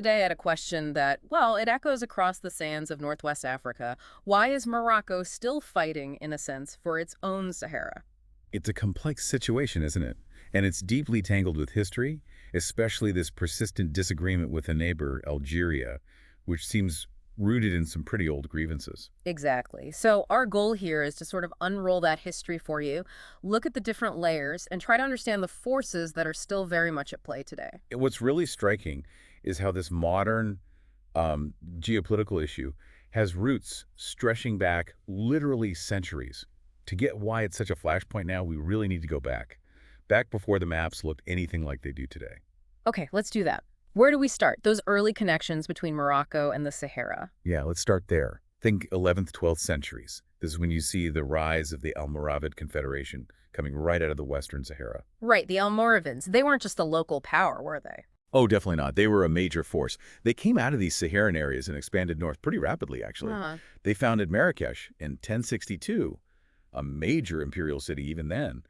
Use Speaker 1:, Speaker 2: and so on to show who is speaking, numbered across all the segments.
Speaker 1: today at a question that, well, it echoes across the sands of Northwest Africa. Why is Morocco still fighting, in a sense, for its own Sahara?
Speaker 2: It's a complex situation, isn't it? And it's deeply tangled with history, especially this persistent disagreement with a neighbor, Algeria, which seems rooted in some pretty old grievances.
Speaker 1: Exactly. So our goal here is to sort of unroll that history for you, look at the different layers, and try to understand the forces that are still very much at play today.
Speaker 2: What's really striking is how this modern geopolitical issue has roots stretching back literally centuries. To get why it's such a flashpoint now, we really need to go back before the maps looked anything like they do today.
Speaker 1: Okay, let's do that. Where do we start? Those early connections between Morocco and the Sahara.
Speaker 2: Yeah, let's start there. Think 11th, 12th centuries. This is when you see the rise of the Almoravid Confederation coming right out of the Western Sahara.
Speaker 1: Right, the Almoravids. They weren't just a local power, were they?
Speaker 2: Oh, definitely not. They were a major force. They came out of these Saharan areas and expanded north pretty rapidly, actually.
Speaker 1: Uh,
Speaker 2: They founded Marrakesh in 1062, a major imperial city even then.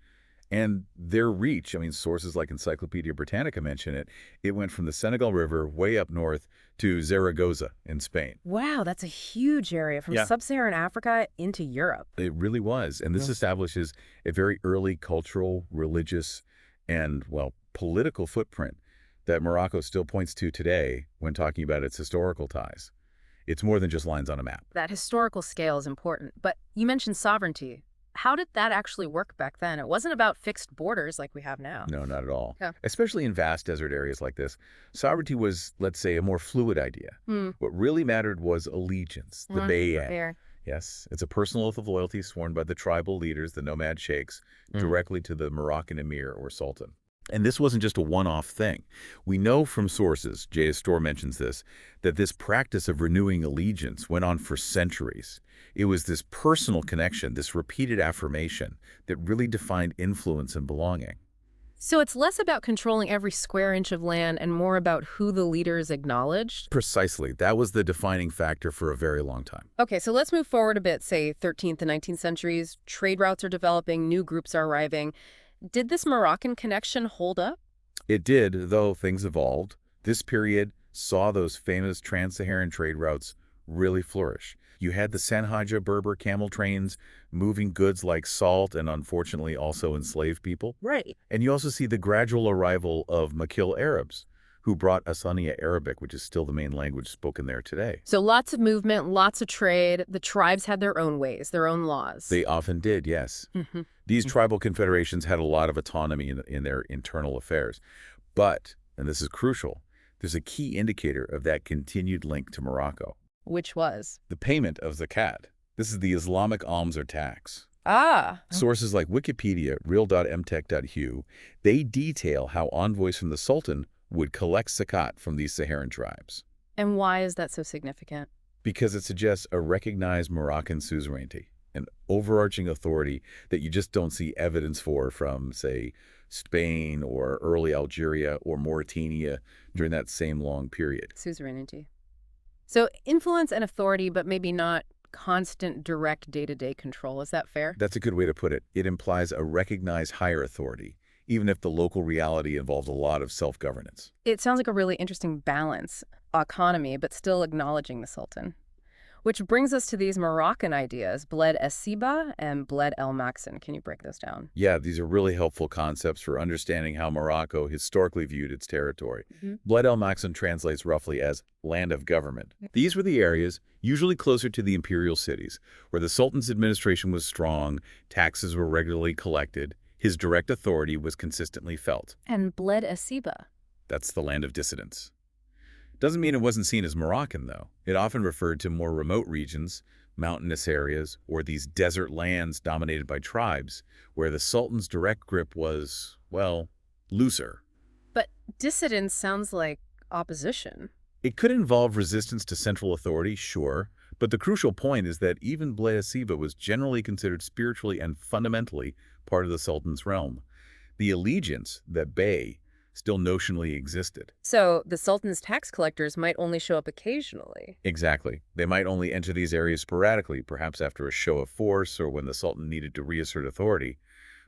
Speaker 2: And their reach, I mean, sources like Encyclopedia Britannica mention it, it went from the Senegal River way up north to Zaragoza in Spain.
Speaker 1: wow, that's a huge area from
Speaker 2: Yeah.
Speaker 1: sub-Saharan Africa into Europe.
Speaker 2: It really was. And this establishes a very early cultural, religious, and, well, political footprint that Morocco still points to today when talking about its historical ties. It's more than just lines on a map.
Speaker 1: That historical scale is important. But you mentioned sovereignty. How did that actually work back then? It wasn't about fixed borders like we have now.
Speaker 2: No, not at all.
Speaker 1: Yeah.
Speaker 2: Especially in vast desert areas like this, sovereignty was, let's say, a more fluid idea.
Speaker 1: Hmm.
Speaker 2: What really mattered was allegiance, the bay'at.
Speaker 1: Fair.
Speaker 2: Yes, it's a personal oath of loyalty sworn by the tribal leaders, the nomad sheikhs, directly to the Moroccan emir or sultan. And this wasn't just a one-off thing. We know from sources, J.S. Storr mentions this, that this practice of renewing allegiance went on for centuries. It was this personal connection, this repeated affirmation, that really defined influence and belonging.
Speaker 1: So it's less about controlling every square inch of land and more about who the leaders acknowledged?
Speaker 2: Precisely. That was the defining factor for a very long time.
Speaker 1: Okay, so let's move forward a bit, say 13th and 19th centuries. Trade routes are developing, new groups are arriving. Did this Moroccan connection hold up?
Speaker 2: It did, though things evolved. This period saw those famous trans-Saharan trade routes really flourish. You had the Sanhaja Berber camel trains moving goods like salt and unfortunately also enslaved people.
Speaker 1: Right.
Speaker 2: And you also see the gradual arrival of Makil Arabs, who brought Hassaniya Arabic, which is still the main language spoken there today.
Speaker 1: So lots of movement, lots of trade. The tribes had their own ways, their own laws.
Speaker 2: They often did, yes.
Speaker 1: Hmm.
Speaker 2: These tribal confederations had a lot of autonomy in their internal affairs. But, and this is crucial, there's a key indicator of that continued link to Morocco.
Speaker 1: Which was?
Speaker 2: The payment of zakat. This is the Islamic alms or tax.
Speaker 1: Ah.
Speaker 2: Sources like Wikipedia, real.mtech.hu, they detail how envoys from the Sultan would collect zakat from these Saharan tribes.
Speaker 1: And why is that so significant?
Speaker 2: Because it suggests a recognized Moroccan suzerainty, an overarching authority that you just don't see evidence for from, say, Spain or early Algeria or Mauritania during that same long period.
Speaker 1: Suzerainty. So influence and authority, but maybe not constant, direct day-to-day control. Is that fair?
Speaker 2: That's a good way to put it. It implies a recognized higher authority, even if the local reality involves a lot of self-governance.
Speaker 1: It sounds like a really interesting balance, autonomy, but still acknowledging the Sultan. Which brings us to these Moroccan ideas, Bled es-Siba and Bled el-Maxen. Can you break those down?
Speaker 2: Yeah, these are really helpful concepts for understanding how Morocco historically viewed its territory.
Speaker 1: Mm-hmm.
Speaker 2: Bled el-Maxen translates roughly as land of government. These were the areas, usually closer to the imperial cities, where the Sultan's administration was strong, taxes were regularly collected, his direct authority was consistently felt.
Speaker 1: And Bled es-Siba.
Speaker 2: That's the land of dissidents. Doesn't mean it wasn't seen as Moroccan, though. It often referred to more remote regions, mountainous areas, or these desert lands dominated by tribes, where the Sultan's direct grip was, well, looser.
Speaker 1: But dissidence sounds like opposition.
Speaker 2: It could involve resistance to central authority, sure, but the crucial point is that even Bled es-Siba was generally considered spiritually and fundamentally part of the Sultan's realm. The allegiance, that bey, still notionally existed.
Speaker 1: So the Sultan's tax collectors might only show up occasionally.
Speaker 2: Exactly. They might only enter these areas sporadically, perhaps after a show of force or when the Sultan needed to reassert authority.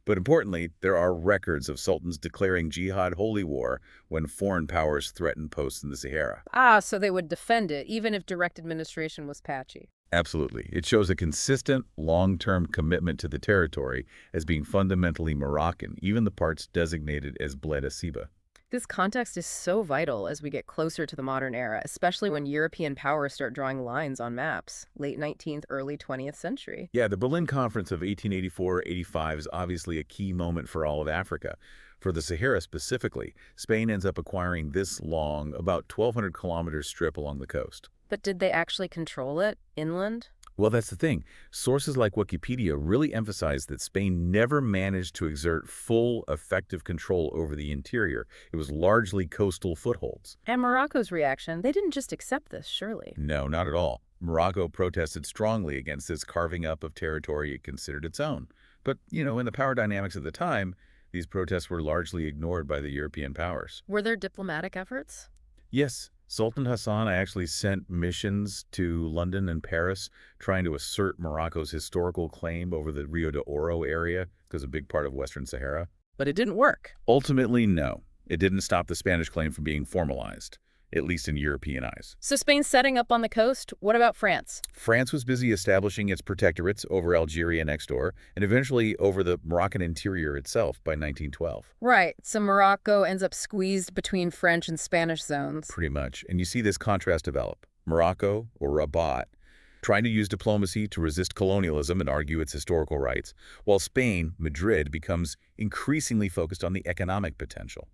Speaker 2: But importantly, there are records of sultans declaring jihad holy war when foreign powers threatened posts in the Sahara.
Speaker 1: Ah, so they would defend it, even if direct administration was patchy.
Speaker 2: Absolutely. It shows a consistent, long-term commitment to the territory as being fundamentally Moroccan, even the parts designated as Bled Asiba.
Speaker 1: This context is so vital as we get closer to the modern era, especially when European powers start drawing lines on maps, late 19th, early 20th century.
Speaker 2: Yeah, the Berlin Conference of 1884-85 is obviously a key moment for all of Africa. For the Sahara specifically, Spain ends up acquiring this long, about 1,200-kilometer strip along the coast.
Speaker 1: But did they actually control it, inland?
Speaker 2: Well, that's the thing. Sources like Wikipedia really emphasize that Spain never managed to exert full, effective control over the interior. It was largely coastal footholds.
Speaker 1: And Morocco's reaction, they didn't just accept this, surely.
Speaker 2: No, not at all. Morocco protested strongly against this carving up of territory it considered its own. But, in the power dynamics of the time, these protests were largely ignored by the European powers.
Speaker 1: Were there diplomatic efforts?
Speaker 2: Yes, Sultan Hassan actually sent missions to London and Paris trying to assert Morocco's historical claim over the Rio de Oro area, because a big part of Western Sahara.
Speaker 1: But it didn't work.
Speaker 2: Ultimately, no. It didn't stop the Spanish claim from being formalized, at least in European eyes.
Speaker 1: So Spain's setting up on the coast. What about France?
Speaker 2: France was busy establishing its protectorates over Algeria next door, and eventually over the Moroccan interior itself by 1912.
Speaker 1: Right, so Morocco ends up squeezed between French and Spanish zones.
Speaker 2: Pretty much. And you see this contrast develop. Morocco, or Rabat, trying to use diplomacy to resist colonialism and argue its historical rights, while Spain, Madrid, becomes increasingly focused on the economic potential,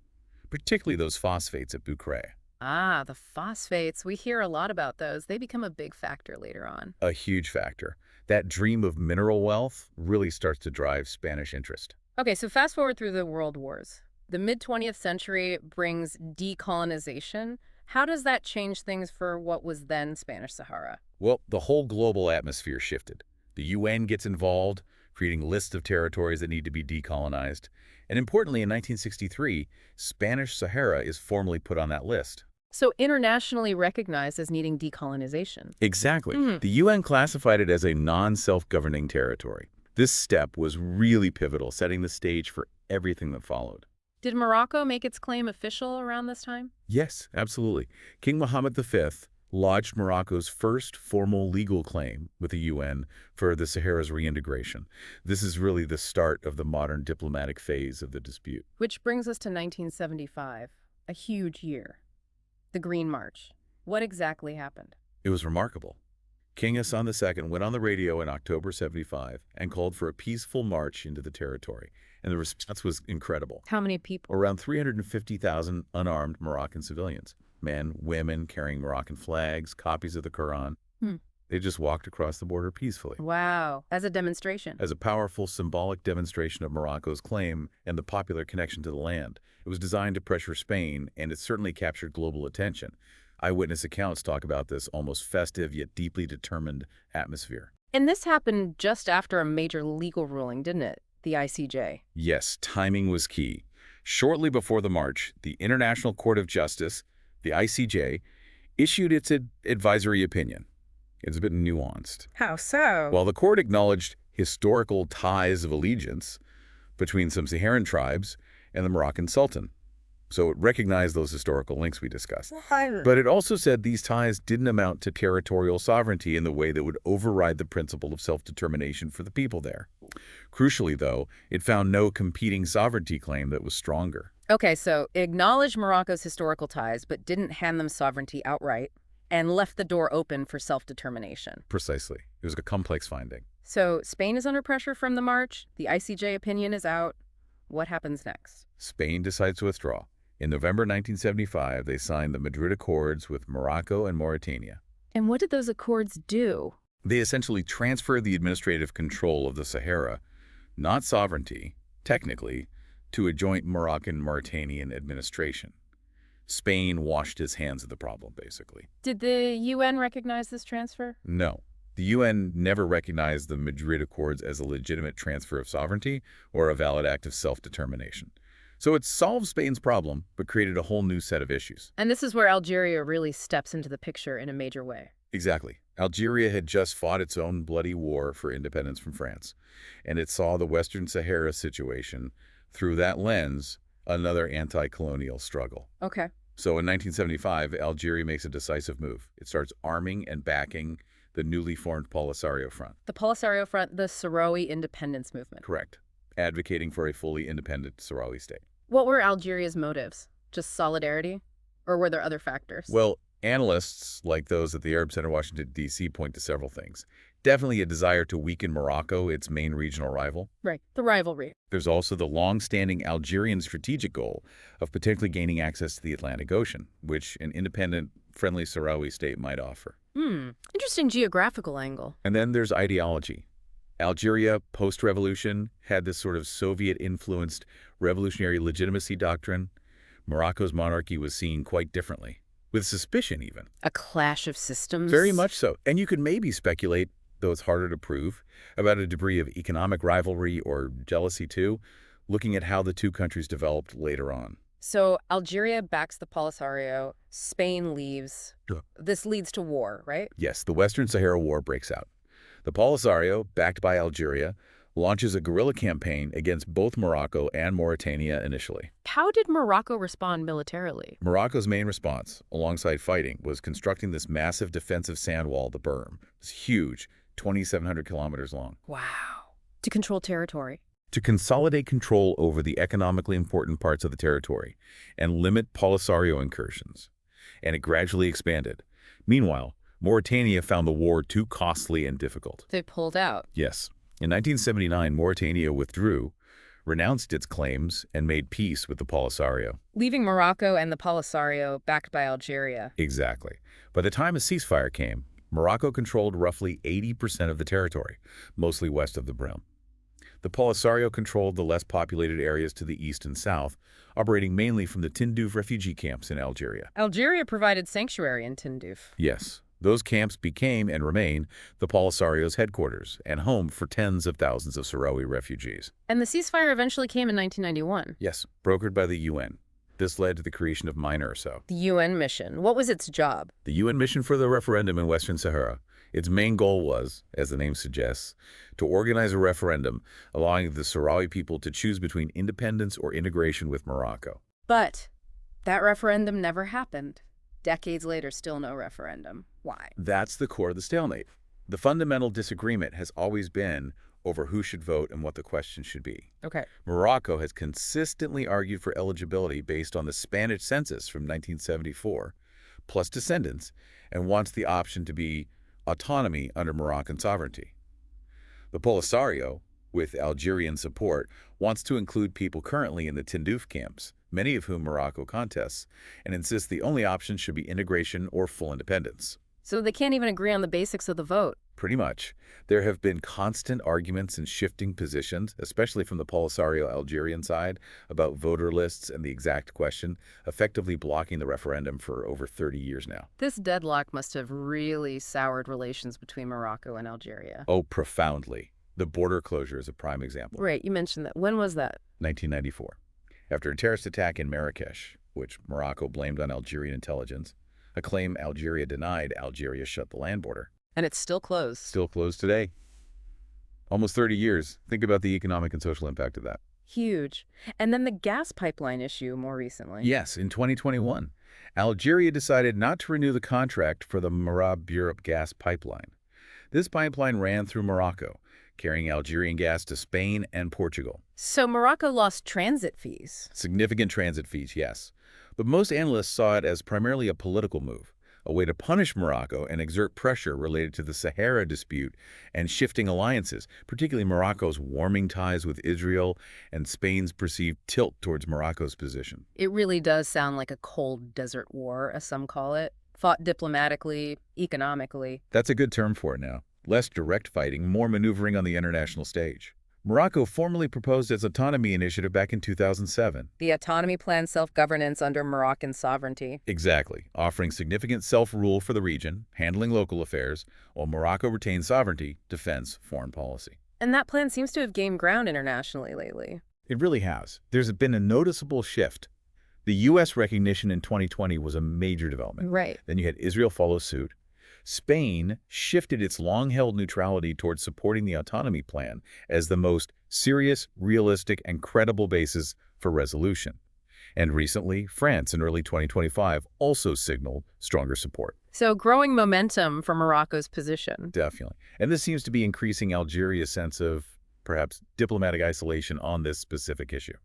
Speaker 2: particularly those phosphates at Bucre.
Speaker 1: Ah, the phosphates. We hear a lot about those. They become a big factor later on.
Speaker 2: A huge factor. That dream of mineral wealth really starts to drive Spanish interest.
Speaker 1: Okay, so fast forward through the world wars. The mid-20th century brings decolonization. How does that change things for what was then Spanish Sahara?
Speaker 2: Well, the whole global atmosphere shifted. The UN gets involved, creating lists of territories that need to be decolonized. And importantly, in 1963, Spanish Sahara is formally put on that list.
Speaker 1: So internationally recognized as needing decolonization.
Speaker 2: Exactly. The UN classified it as a non-self-governing territory. This step was really pivotal, setting the stage for everything that followed.
Speaker 1: Did Morocco make its claim official around this time?
Speaker 2: Yes, absolutely. King Mohammed V lodged Morocco's first formal legal claim with the UN for the Sahara's reintegration. This is really the start of the modern diplomatic phase of the dispute.
Speaker 1: Which brings us to 1975, a huge year. The Green March. What exactly happened?
Speaker 2: It was remarkable. King Hassan II went on the radio in October 75 and called for a peaceful march into the territory. And the response was incredible.
Speaker 1: How many people?
Speaker 2: Around 350,000 unarmed Moroccan civilians. Men, women carrying Moroccan flags, copies of the Quran. They just walked across the border peacefully.
Speaker 1: Wow. As a demonstration.
Speaker 2: As a powerful symbolic demonstration of Morocco's claim and the popular connection to the land. It was designed to pressure Spain, and it certainly captured global attention. Eyewitness accounts talk about this almost festive yet deeply determined atmosphere.
Speaker 1: And this happened just after a major legal ruling, didn't it? The ICJ.
Speaker 2: Yes, timing was key. Shortly before the march, the International Court of Justice, the ICJ, issued its advisory opinion. It's a bit nuanced.
Speaker 1: How so?
Speaker 2: While the court acknowledged historical ties of allegiance between some Saharan tribes and the Moroccan Sultan. So it recognized those historical links we discussed. But it also said these ties didn't amount to territorial sovereignty in the way that would override the principle of self-determination for the people there. Crucially, though, it found no competing sovereignty claim that was stronger.
Speaker 1: Okay, so it acknowledged Morocco's historical ties, but didn't hand them sovereignty outright, and left the door open for self-determination.
Speaker 2: Precisely. It was a complex finding.
Speaker 1: So Spain is under pressure from the march. The ICJ opinion is out. What happens next?
Speaker 2: Spain decides to withdraw. In November 1975, they signed the Madrid Accords with Morocco and Mauritania.
Speaker 1: And what did those accords do?
Speaker 2: They essentially transferred the administrative control of the Sahara, not sovereignty, technically, to a joint Moroccan-Mauritanian administration. Spain washed its hands of the problem, basically.
Speaker 1: Did the UN recognize this transfer?
Speaker 2: No. The UN never recognized the Madrid Accords as a legitimate transfer of sovereignty or a valid act of self-determination. So it solved Spain's problem, but created a whole new set of issues.
Speaker 1: And this is where Algeria really steps into the picture in a major way.
Speaker 2: Exactly. Algeria had just fought its own bloody war for independence from France, and it saw the Western Sahara situation through that lens, another anti-colonial struggle.
Speaker 1: Okay.
Speaker 2: So in 1975, Algeria makes a decisive move. It starts arming and backing the newly formed Polisario Front.
Speaker 1: The Polisario Front, the Sahrawi independence movement.
Speaker 2: Correct. Advocating for a fully independent Sahrawi state.
Speaker 1: What were Algeria's motives? Just solidarity? Or were there other factors?
Speaker 2: Well, analysts like those at the Arab Center Washington, D.C. point to several things. Definitely a desire to weaken Morocco, its main regional rival.
Speaker 1: Right, the rivalry.
Speaker 2: There's also the long-standing Algerian strategic goal of potentially gaining access to the Atlantic Ocean, which an independent, friendly Sahrawi state might offer.
Speaker 1: Interesting geographical angle.
Speaker 2: And then there's ideology. Algeria, post-revolution, had this sort of Soviet-influenced revolutionary legitimacy doctrine. Morocco's monarchy was seen quite differently, with suspicion even.
Speaker 1: A clash of systems?
Speaker 2: Very much so. And you could maybe speculate, though it's harder to prove, about a degree of economic rivalry or jealousy too, looking at how the two countries developed later on.
Speaker 1: So Algeria backs the Polisario, Spain leaves.
Speaker 2: Sure.
Speaker 1: This leads to war, right?
Speaker 2: Yes, the Western Sahara War breaks out. The Polisario, backed by Algeria, launches a guerrilla campaign against both Morocco and Mauritania initially.
Speaker 1: How did Morocco respond militarily?
Speaker 2: Morocco's main response, alongside fighting, was constructing this massive defensive sand wall, the Berm. It's huge, 2,700 kilometers long.
Speaker 1: Wow. To control territory.
Speaker 2: To consolidate control over the economically important parts of the territory and limit Polisario incursions. And it gradually expanded. Meanwhile, Mauritania found the war too costly and difficult.
Speaker 1: They pulled out.
Speaker 2: Yes. In 1979, Mauritania withdrew, renounced its claims, and made peace with the Polisario.
Speaker 1: Leaving Morocco and the Polisario backed by Algeria.
Speaker 2: Exactly. By the time a ceasefire came, Morocco controlled roughly 80% of the territory, mostly west of the Berm. The Polisario controlled the less populated areas to the east and south, operating mainly from the Tindouf refugee camps in Algeria.
Speaker 1: Algeria provided sanctuary in Tindouf.
Speaker 2: Yes. Those camps became and remain the Polisario's headquarters and home for tens of thousands of Sahrawi refugees.
Speaker 1: And the ceasefire eventually came in 1991.
Speaker 2: Yes, brokered by the UN. This led to the creation of MINURSO.
Speaker 1: The UN mission. What was its job?
Speaker 2: The UN mission for the referendum in Western Sahara. Its main goal was, as the name suggests, to organize a referendum allowing the Sahrawi people to choose between independence or integration with Morocco.
Speaker 1: But that referendum never happened. Decades later, still no referendum. Why?
Speaker 2: That's the core of the stalemate. The fundamental disagreement has always been over who should vote and what the question should be.
Speaker 1: Okay.
Speaker 2: Morocco has consistently argued for eligibility based on the Spanish census from 1974, plus descendants, and wants the option to be autonomy under Moroccan sovereignty. The Polisario, with Algerian support, wants to include people currently in the Tindouf camps, many of whom Morocco contests, and insists the only option should be integration or full independence.
Speaker 1: So they can't even agree on the basics of the vote.
Speaker 2: Pretty much. There have been constant arguments and shifting positions, especially from the Polisario Algerian side, about voter lists and the exact question, effectively blocking the referendum for over 30 years now.
Speaker 1: This deadlock must have really soured relations between Morocco and Algeria.
Speaker 2: Oh, profoundly. The border closure is a prime example.
Speaker 1: Right, you mentioned that. When was that?
Speaker 2: 1994. After a terrorist attack in Marrakesh, which Morocco blamed on Algerian intelligence, a claim Algeria denied, Algeria shut the land border.
Speaker 1: And it's still closed.
Speaker 2: Still closed today. Almost 30 years. Think about the economic and social impact of that.
Speaker 1: Huge. And then the gas pipeline issue more recently.
Speaker 2: Yes, in 2021, Algeria decided not to renew the contract for the Marab-Europe gas pipeline. This pipeline ran through Morocco, carrying Algerian gas to Spain and Portugal.
Speaker 1: So Morocco lost transit fees.
Speaker 2: Significant transit fees, yes. But most analysts saw it as primarily a political move, a way to punish Morocco and exert pressure related to the Sahara dispute and shifting alliances, particularly Morocco's warming ties with Israel and Spain's perceived tilt towards Morocco's position.
Speaker 1: It really does sound like a cold desert war, as some call it, fought diplomatically, economically.
Speaker 2: That's a good term for it now. Less direct fighting, more maneuvering on the international stage. Morocco formally proposed its autonomy initiative back in 2007.
Speaker 1: The autonomy plan self-governance under Moroccan sovereignty.
Speaker 2: Exactly, offering significant self-rule for the region, handling local affairs, while Morocco retains sovereignty, defense, foreign policy.
Speaker 1: And that plan seems to have gained ground internationally lately.
Speaker 2: It really has. There's been a noticeable shift. The U.S. recognition in 2020 was a major development.
Speaker 1: Right.
Speaker 2: Then you had Israel follow suit. Spain shifted its long-held neutrality towards supporting the autonomy plan as the most serious, realistic, and credible basis for resolution. And recently, France in early 2025 also signaled stronger support.
Speaker 1: So growing momentum for Morocco's position.
Speaker 2: Definitely. And this seems to be increasing Algeria's sense of, perhaps, diplomatic isolation on this specific issue.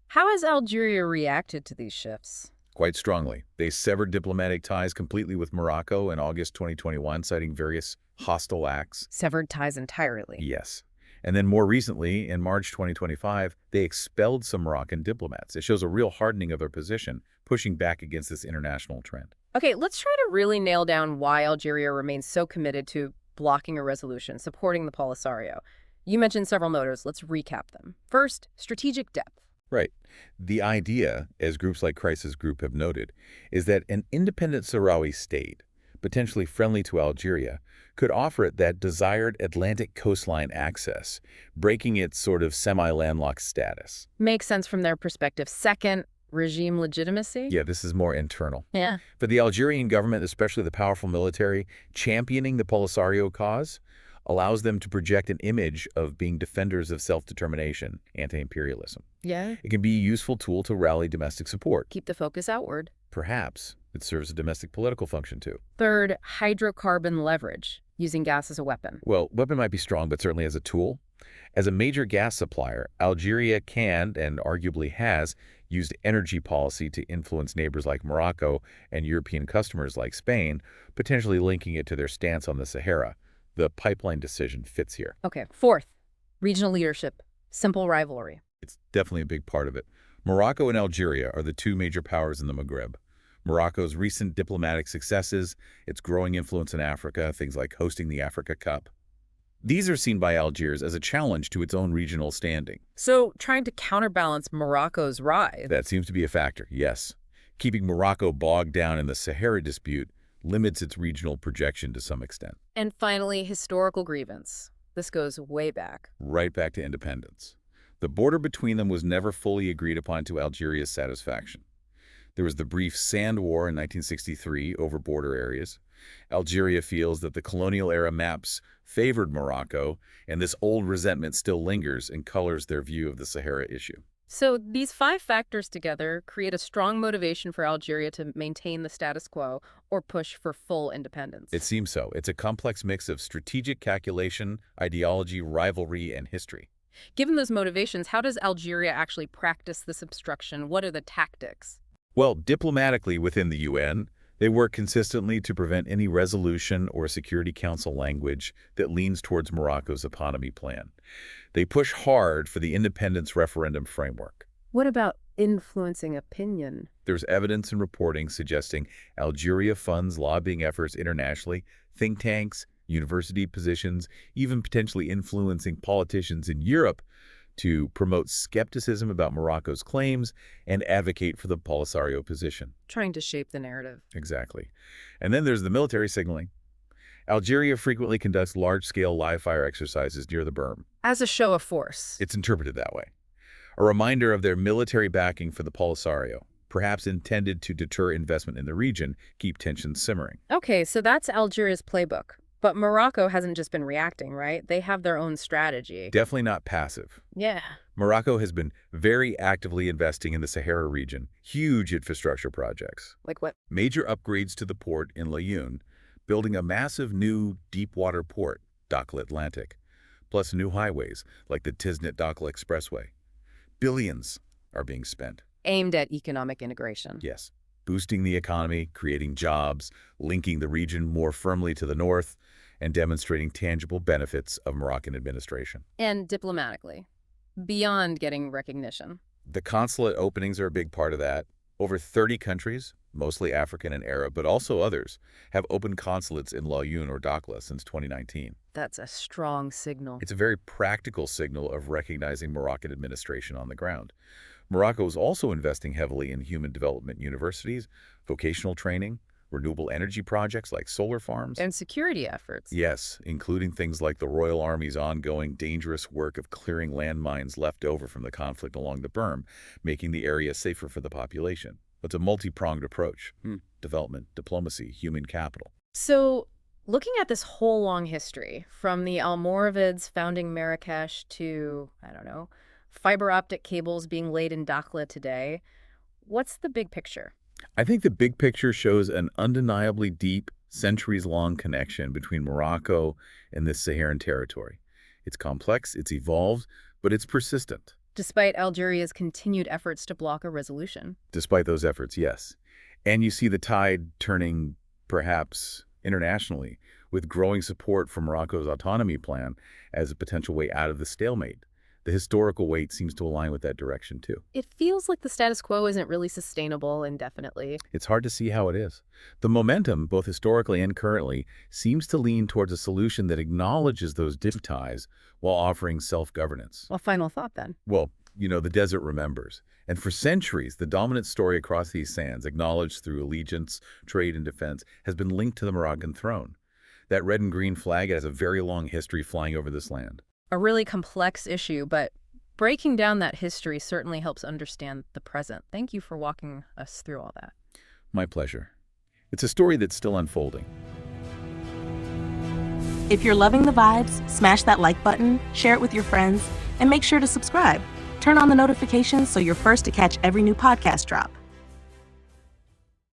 Speaker 1: How has Algeria reacted to these shifts?
Speaker 2: Quite strongly. They severed diplomatic ties completely with Morocco in August 2021, citing various hostile acts.
Speaker 1: Severed ties entirely.
Speaker 2: Yes. And then more recently, in March 2025, they expelled some Moroccan diplomats. It shows a real hardening of their position, pushing back against this international trend.
Speaker 1: Okay, let's try to really nail down why Algeria remains so committed to blocking a resolution, supporting the Polisario. You mentioned several motives. Let's recap them. First, strategic depth.
Speaker 2: Right. The idea, as groups like Crisis Group have noted, is that an independent Sahrawi state, potentially friendly to Algeria, could offer it that desired Atlantic coastline access, breaking its sort of semi-landlocked status.
Speaker 1: Makes sense from their perspective. Second, regime legitimacy.
Speaker 2: Yeah, this is more internal.
Speaker 1: Yeah.
Speaker 2: For the Algerian government, especially the powerful military, championing the Polisario cause allows them to project an image of being defenders of self-determination, anti-imperialism.
Speaker 1: Yeah.
Speaker 2: It can be a useful tool to rally domestic support.
Speaker 1: Keep the focus outward.
Speaker 2: Perhaps it serves a domestic political function too.
Speaker 1: Third, hydrocarbon leverage, using gas as a weapon.
Speaker 2: Well, weapon might be strong, but certainly as a tool. As a major gas supplier, Algeria can, and arguably has, used energy policy to influence neighbors like Morocco and European customers like Spain, potentially linking it to their stance on the Sahara. The pipeline decision fits here.
Speaker 1: Okay. Fourth, regional leadership, simple rivalry.
Speaker 2: It's definitely a big part of it. Morocco and Algeria are the two major powers in the Maghreb. Morocco's recent diplomatic successes, its growing influence in Africa, things like hosting the Africa Cup. These are seen by Algiers as a challenge to its own regional standing.
Speaker 1: So trying to counterbalance Morocco's rise.
Speaker 2: That seems to be a factor, yes. Keeping Morocco bogged down in the Sahara dispute limits its regional projection to some extent.
Speaker 1: And finally, historical grievance. This goes way back.
Speaker 2: Right back to independence. The border between them was never fully agreed upon to Algeria's satisfaction. There was the brief Sand War in 1963 over border areas. Algeria feels that the colonial-era maps favored Morocco, and this old resentment still lingers and colors their view of the Sahara issue.
Speaker 1: So these five factors together create a strong motivation for Algeria to maintain the status quo or push for full independence.
Speaker 2: It seems so. It's a complex mix of strategic calculation, ideology, rivalry, and history.
Speaker 1: Given those motivations, how does Algeria actually practice this obstruction? What are the tactics?
Speaker 2: Well, diplomatically within the UN, they work consistently to prevent any resolution or Security Council language that leans towards Morocco's autonomy plan. They push hard for the independence referendum framework.
Speaker 1: What about influencing opinion?
Speaker 2: There's evidence and reporting suggesting Algeria funds lobbying efforts internationally, think tanks, university positions, even potentially influencing politicians in Europe to promote skepticism about Morocco's claims and advocate for the Polisario position.
Speaker 1: Trying to shape the narrative.
Speaker 2: Exactly. And then there's the military signaling. Algeria frequently conducts large-scale live-fire exercises near the Berm.
Speaker 1: As a show of force.
Speaker 2: It's interpreted that way. A reminder of their military backing for the Polisario, perhaps intended to deter investment in the region, keep tensions simmering.
Speaker 1: Okay, so that's Algeria's playbook. But Morocco hasn't just been reacting, right? They have their own strategy.
Speaker 2: Definitely not passive.
Speaker 1: Yeah.
Speaker 2: Morocco has been very actively investing in the Sahara region, huge infrastructure projects.
Speaker 1: Like what?
Speaker 2: Major upgrades to the port in Laayoune, building a massive new deep-water port, Dakhla Atlantic, plus new highways like the Tiznit-Dakhla Expressway. Billions are being spent.
Speaker 1: Aimed at economic integration.
Speaker 2: Yes. Boosting the economy, creating jobs, linking the region more firmly to the north, and demonstrating tangible benefits of Moroccan administration.
Speaker 1: And diplomatically, beyond getting recognition.
Speaker 2: The consulate openings are a big part of that. Over 30 countries, mostly African and Arab, but also others, have opened consulates in Laayoune or Dakhla since 2019.
Speaker 1: That's a strong signal.
Speaker 2: It's a very practical signal of recognizing Moroccan administration on the ground. Morocco is also investing heavily in human development universities, vocational training, renewable energy projects like solar farms.
Speaker 1: And security efforts.
Speaker 2: Yes, including things like the Royal Army's ongoing dangerous work of clearing landmines left over from the conflict along the Berm, making the area safer for the population. It's a multi-pronged approach. Development, diplomacy, human capital.
Speaker 1: So Looking at this whole long history, from the Almoravids founding Marrakesh to, I don't know, fiber optic cables being laid in Dakhla today, what's the big picture?
Speaker 2: I think the big picture shows an undeniably deep, centuries-long connection between Morocco and this Saharan territory. It's complex, it's evolved, but it's persistent.
Speaker 1: Despite Algeria's continued efforts to block a resolution.
Speaker 2: Despite those efforts, yes. And you see the tide turning, perhaps internationally, with growing support for Morocco's autonomy plan as a potential way out of the stalemate. The historical weight seems to align with that direction, too.
Speaker 1: It feels like the status quo isn't really sustainable indefinitely.
Speaker 2: It's hard to see how it is. The momentum, both historically and currently, seems to lean towards a solution that acknowledges those deep ties while offering self-governance.
Speaker 1: Well, final thought then.
Speaker 2: Well, the desert remembers. And for centuries, the dominant story across these sands, acknowledged through allegiance, trade, and defense, has been linked to the Moroccan throne. That red and green flag has a very long history flying over this land.
Speaker 1: A really complex issue, but breaking down that history certainly helps understand the present. Thank you for walking us through all that.
Speaker 2: My pleasure. It's a story that's still unfolding.
Speaker 3: If you're loving the vibes, smash that like button, share it with your friends, and make sure to subscribe. Turn on the notifications so you're first to catch every new podcast drop.